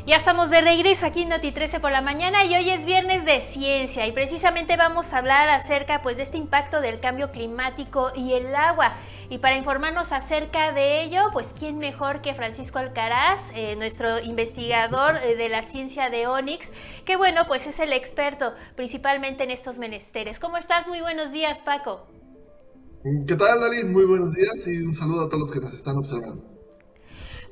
Ya estamos de regreso aquí en Noti 13 por la mañana y hoy es viernes de ciencia y precisamente vamos a hablar acerca de este impacto del cambio climático y el agua. Y para informarnos acerca de ello, pues quién mejor que Francisco Alcaraz, nuestro investigador de la ciencia de Onix, que bueno, pues es el experto principalmente en estos menesteres. ¿Cómo estás? Muy buenos días, Paco. ¿Qué tal, Dali? Muy buenos días y un saludo a todos los que nos están observando.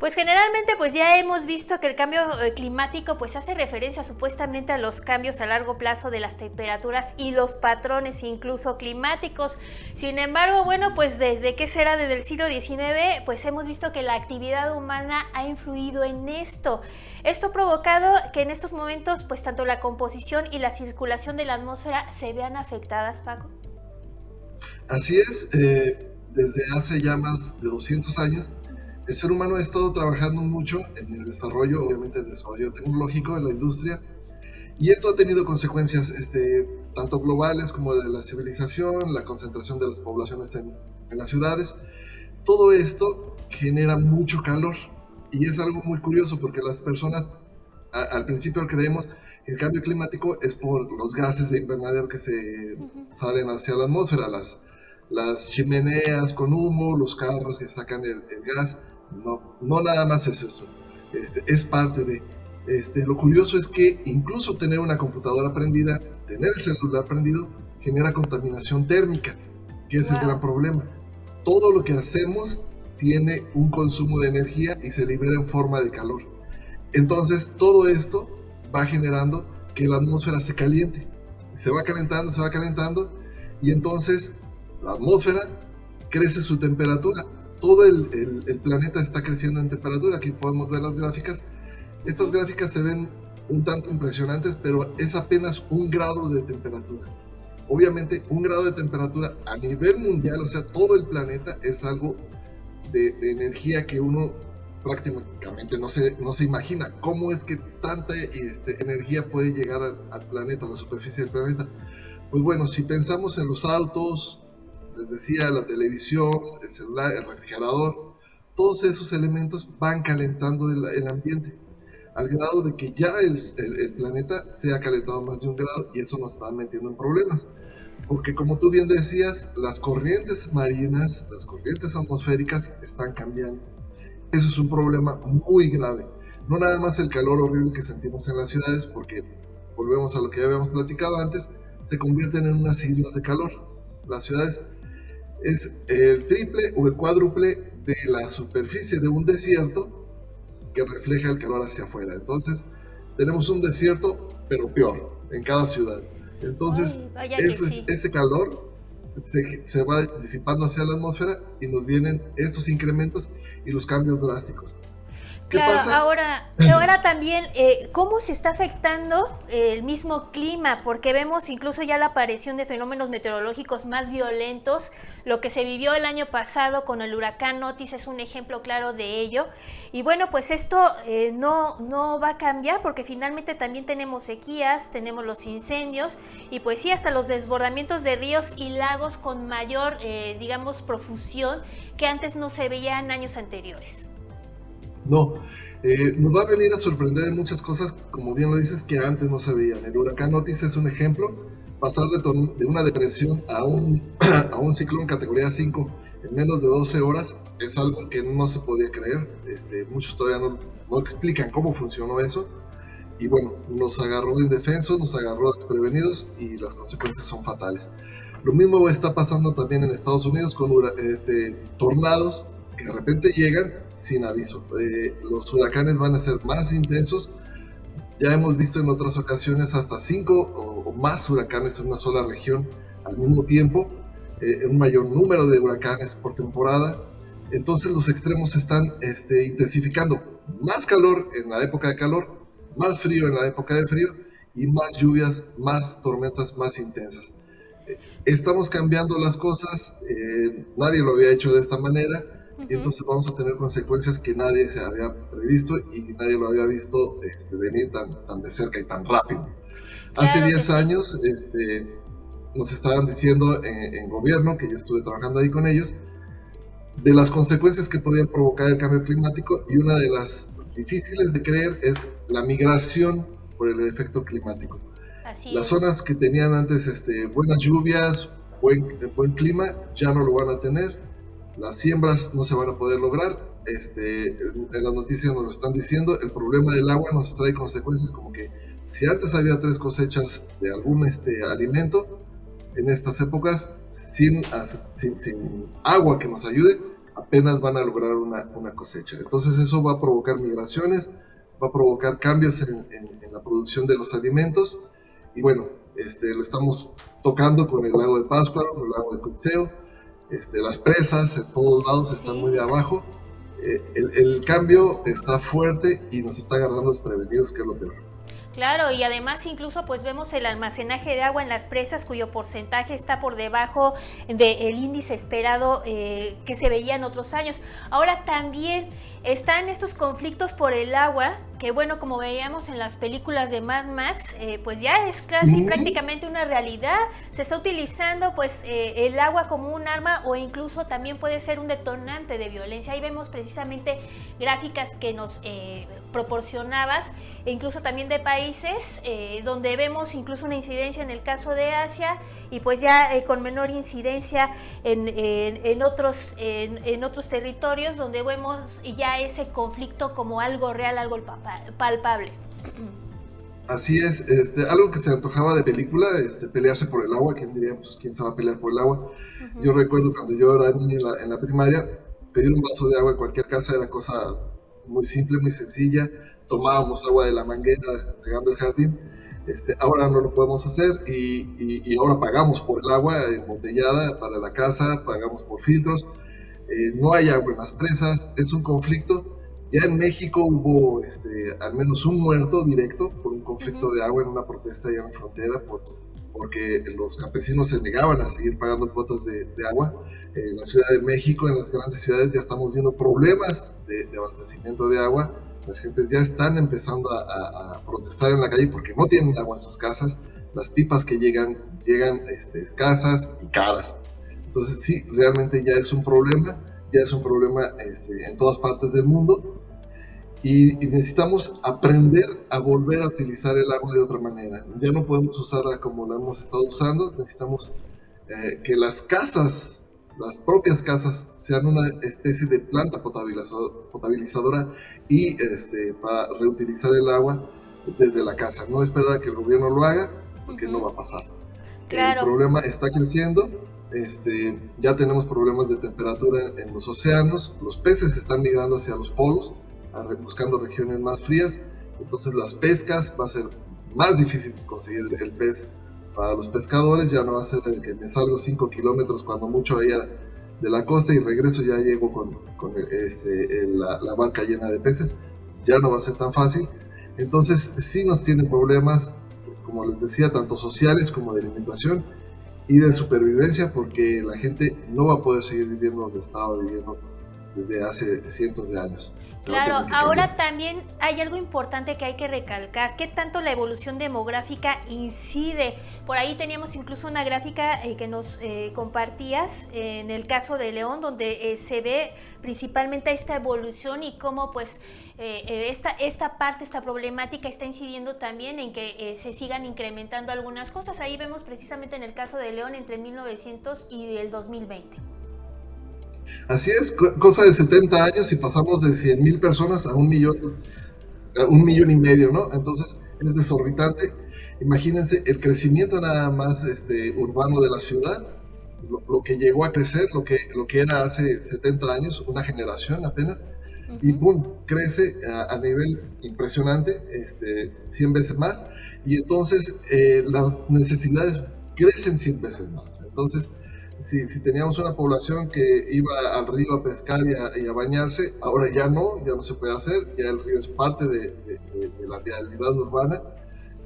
Pues generalmente pues ya hemos visto que el cambio climático pues hace referencia supuestamente a los cambios a largo plazo de las temperaturas y los patrones incluso climáticos. Sin embargo, bueno, pues desde el siglo XIX pues hemos visto que la actividad humana ha influido en esto. Esto ha provocado que en estos momentos pues tanto la composición y la circulación de la atmósfera se vean afectadas, Paco. Así es, desde hace ya más de 200 años el ser humano ha estado trabajando mucho en el desarrollo, obviamente el desarrollo tecnológico en la industria, y esto ha tenido consecuencias tanto globales como de la civilización, la concentración de las poblaciones en las ciudades. Todo esto genera mucho calor y es algo muy curioso porque las personas al principio creemos que el cambio climático es por los gases de invernadero que se salen hacia la atmósfera, las chimeneas con humo, los carros que sacan el gas. No nada más es eso, es parte de. Lo curioso es que incluso tener una computadora prendida, tener el celular prendido, genera contaminación térmica, que es el gran problema. Todo lo que hacemos tiene un consumo de energía y se libera en forma de calor. Entonces todo esto va generando que la atmósfera se caliente, se va calentando y entonces la atmósfera crece su temperatura. Todo el planeta está creciendo en temperatura. Aquí podemos ver las gráficas. Estas gráficas se ven un tanto impresionantes, pero es apenas 1 grado de temperatura. Obviamente 1 grado de temperatura a nivel mundial, o sea, todo el planeta es algo de energía que uno prácticamente no se imagina. ¿Cómo es que tanta energía puede llegar al planeta, a la superficie del planeta? Pues bueno, si pensamos en los autos, les decía, la televisión, el celular, el refrigerador, todos esos elementos van calentando el ambiente, al grado de que ya el planeta se ha calentado más de 1 grado y eso nos está metiendo en problemas. Porque como tú bien decías, las corrientes marinas, las corrientes atmosféricas están cambiando. Eso es un problema muy grave. No nada más el calor horrible que sentimos en las ciudades, porque volvemos a lo que ya habíamos platicado antes, se convierten en unas islas de calor. Las ciudades es el triple o el cuádruple de la superficie de un desierto que refleja el calor hacia afuera. Entonces tenemos un desierto, pero peor, en cada ciudad. Entonces ese calor se va disipando hacia la atmósfera y nos vienen estos incrementos y los cambios drásticos. Claro, ahora también, ¿cómo se está afectando el mismo clima? Porque vemos incluso ya la aparición de fenómenos meteorológicos más violentos. Lo que se vivió el año pasado con el huracán Otis es un ejemplo claro de ello. Y bueno, pues esto no va a cambiar porque finalmente también tenemos sequías, tenemos los incendios y pues sí, hasta los desbordamientos de ríos y lagos con mayor, profusión que antes no se veía en años anteriores. No, nos va a venir a sorprender en muchas cosas, como bien lo dices, que antes no se veían. El huracán Otis es un ejemplo. Pasar de una depresión a un ciclón categoría 5 en menos de 12 horas es algo que no se podía creer. Muchos todavía no explican cómo funcionó eso. Y bueno, nos agarró indefensos, nos agarró desprevenidos y las consecuencias son fatales. Lo mismo está pasando también en Estados Unidos con tornados que de repente llegan sin aviso. Los huracanes van a ser más intensos. Ya hemos visto en otras ocasiones hasta 5 o más huracanes en una sola región al mismo tiempo, un mayor número de huracanes por temporada. Entonces los extremos se están intensificando. Más calor en la época de calor, más frío en la época de frío y más lluvias, más tormentas más intensas. Estamos cambiando las cosas, nadie lo había hecho de esta manera. Y entonces vamos a tener consecuencias que nadie se había previsto y nadie lo había visto venir tan de cerca y tan rápido. Claro, hace 10 años nos estaban diciendo en gobierno, que yo estuve trabajando ahí con ellos, de las consecuencias que podía provocar el cambio climático, y una de las difíciles de creer es la migración por el efecto climático. Así Las es. zonas que tenían antes buenas lluvias, buen clima, ya no lo van a tener. Las siembras no se van a poder lograr. En las noticias nos lo están diciendo. El problema del agua nos trae consecuencias como que si antes había 3 cosechas de algún alimento, en estas épocas, sin agua que nos ayude, apenas van a lograr una cosecha. Entonces eso va a provocar migraciones, va a provocar cambios en la producción de los alimentos. Y bueno, lo estamos tocando con el lago de Pátzcuaro, con el lago de Cuitzeo, las presas en todos lados están muy de abajo. El cambio está fuerte y nos está agarrando desprevenidos, que es lo peor. Claro, y además incluso pues vemos el almacenaje de agua en las presas cuyo porcentaje está por debajo del índice esperado que se veía en otros años. Ahora también están estos conflictos por el agua, que bueno, como veíamos en las películas de Mad Max, pues ya es casi prácticamente una realidad. Se está utilizando pues el agua como un arma o incluso también puede ser un detonante de violencia. Ahí vemos precisamente gráficas que nos proporcionabas, e incluso también de países donde vemos incluso una incidencia en el caso de Asia y pues ya con menor incidencia en otros territorios donde vemos ya ese conflicto como algo real, algo palpable. Así es, algo que se antojaba de película, pelearse por el agua. ¿Quién diría, pues, quién se va a pelear por el agua? Yo recuerdo cuando yo era niño en la primaria, pedir un vaso de agua en cualquier casa era cosa muy simple, muy sencilla. Tomábamos agua de la manguera regando el jardín. Ahora no lo podemos hacer y ahora pagamos por el agua embotellada para la casa, pagamos por filtros. No hay agua en las presas, es un conflicto. Ya en México hubo al menos un muerto directo por un conflicto de agua en una protesta allá en la frontera, porque los campesinos se negaban a seguir pagando cuotas de agua. En la Ciudad de México, en las grandes ciudades, ya estamos viendo problemas de abastecimiento de agua. Las gentes ya están empezando a protestar en la calle porque no tienen agua en sus casas. Las pipas que llegan escasas y caras. Entonces sí, realmente ya es un problema en todas partes del mundo y necesitamos aprender a volver a utilizar el agua de otra manera. Ya no podemos usarla como la hemos estado usando, necesitamos que las propias casas sean una especie de planta potabilizadora y para reutilizar el agua desde la casa, no esperar a que el gobierno lo haga porque no va a pasar. Claro. El problema está creciendo. Ya tenemos problemas de temperatura en los océanos, los peces están migrando hacia los polos, buscando regiones más frías, entonces las pescas va a ser más difícil conseguir el pez para los pescadores. Ya no va a ser el que me salgo 5 kilómetros cuando mucho allá de la costa y regreso ya llego con la barca llena de peces, ya no va a ser tan fácil. Entonces sí nos tienen problemas, como les decía, tanto sociales como de alimentación y de supervivencia, porque la gente no va a poder seguir viviendo donde estaba viviendo desde hace cientos de años. Claro, ahora también hay algo importante que hay que recalcar, qué tanto la evolución demográfica incide. Por ahí teníamos incluso una gráfica que nos compartías en el caso de León, donde se ve principalmente esta evolución y cómo pues esta problemática está incidiendo también en que se sigan incrementando algunas cosas. Ahí vemos precisamente en el caso de León entre 1900 y el 2020. Así es, cosa de 70 años y pasamos de 100,000 personas a 1,5 millones, ¿no? Entonces es desorbitante. Imagínense el crecimiento nada más urbano de la ciudad, lo que llegó a crecer, lo que era hace 70 años, una generación apenas, y ¡pum!, crece a nivel impresionante, 100 veces más, y entonces las necesidades crecen 100 veces más. Entonces, si teníamos una población que iba al río a pescar y a bañarse, ahora ya no se puede hacer, ya el río es parte de la realidad urbana.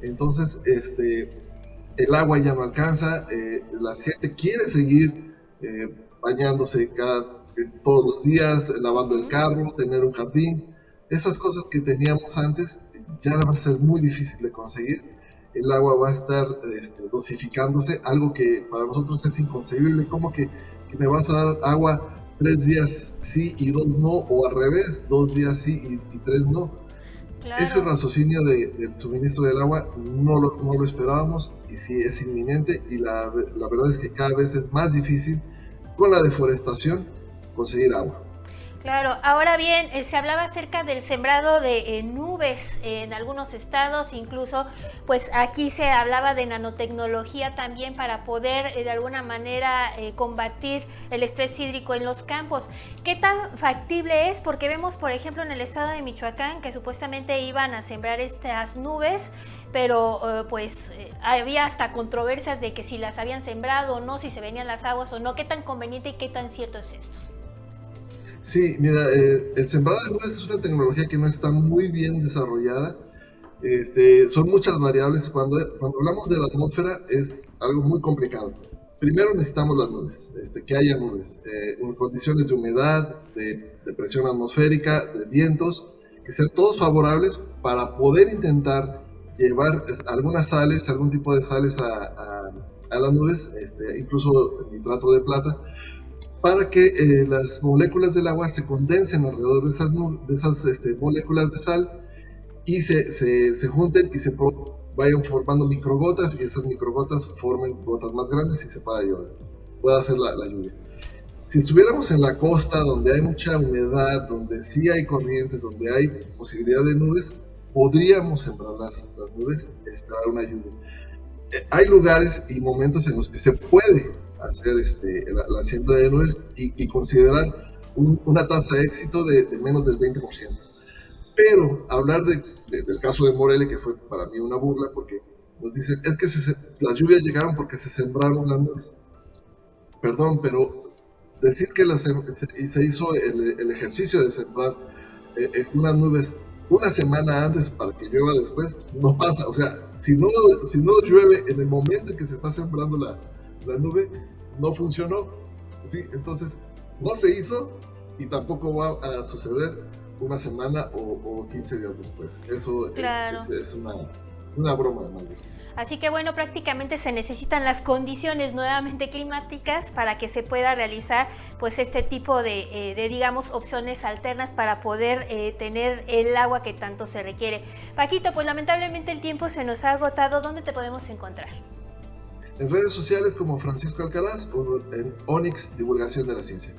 Entonces el agua ya no alcanza, la gente quiere seguir bañándose todos los días, lavando el carro, tener un jardín. Esas cosas que teníamos antes ya va a ser muy difícil de conseguir. El agua va a estar dosificándose, algo que para nosotros es inconcebible. ¿Cómo que me vas a dar agua 3 días sí y 2 no? O al revés, 2 días sí y 3 no. Ese Claro. raciocinio del suministro del agua no lo esperábamos y sí es inminente y la verdad es que cada vez es más difícil con la deforestación conseguir agua. Claro, ahora bien, se hablaba acerca del sembrado de nubes en algunos estados, incluso pues aquí se hablaba de nanotecnología también para poder de alguna manera combatir el estrés hídrico en los campos. ¿Qué tan factible es? Porque vemos, por ejemplo, en el estado de Michoacán que supuestamente iban a sembrar estas nubes, pero había hasta controversias de que si las habían sembrado o no, si se venían las aguas o no. ¿Qué tan conveniente y qué tan cierto es esto? Sí, mira, el sembrado de nubes es una tecnología que no está muy bien desarrollada. Son muchas variables. Cuando hablamos de la atmósfera es algo muy complicado. Primero necesitamos las nubes, que haya nubes, en condiciones de humedad, de presión atmosférica, de vientos, que sean todos favorables para poder intentar llevar algunas sales, algún tipo de sales a las nubes, incluso nitrato de plata, para que las moléculas del agua se condensen alrededor de esas moléculas de sal y se junten y vayan formando microgotas y esas microgotas formen gotas más grandes y se pueda hacer la lluvia. Si estuviéramos en la costa donde hay mucha humedad, donde sí hay corrientes, donde hay posibilidad de nubes, podríamos sembrar las nubes y esperar una lluvia. Hay lugares y momentos en los que se puede hacer la siembra de nubes y considerar una tasa de éxito de menos del 20%. Pero hablar del caso de Morelia, que fue para mí una burla, porque nos dicen, es que las lluvias llegaron porque se sembraron las nubes. Perdón, pero decir que se hizo el ejercicio de sembrar unas nubes una semana antes para que llueva después, no pasa. O sea, si no llueve en el momento en que se está sembrando la nube, no funcionó. ¿Sí? Entonces, no se hizo y tampoco va a suceder una semana o 15 días después. Eso Claro. es una broma de mal gusto. Así que bueno, prácticamente se necesitan las condiciones nuevamente climáticas para que se pueda realizar pues este tipo de digamos opciones alternas para poder tener el agua que tanto se requiere. Paquito, pues lamentablemente el tiempo se nos ha agotado. ¿Dónde te podemos encontrar? En redes sociales como Francisco Alcaraz o en Onyx Divulgación de la Ciencia.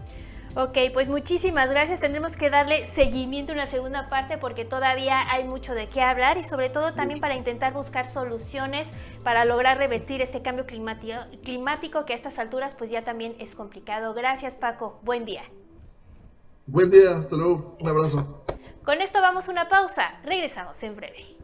Ok, pues muchísimas gracias. Tendremos que darle seguimiento en la segunda parte porque todavía hay mucho de qué hablar y sobre todo también para intentar buscar soluciones para lograr revertir este cambio climático que a estas alturas pues ya también es complicado. Gracias, Paco. Buen día. Buen día, hasta luego, un abrazo. Con esto vamos a una pausa. Regresamos en breve.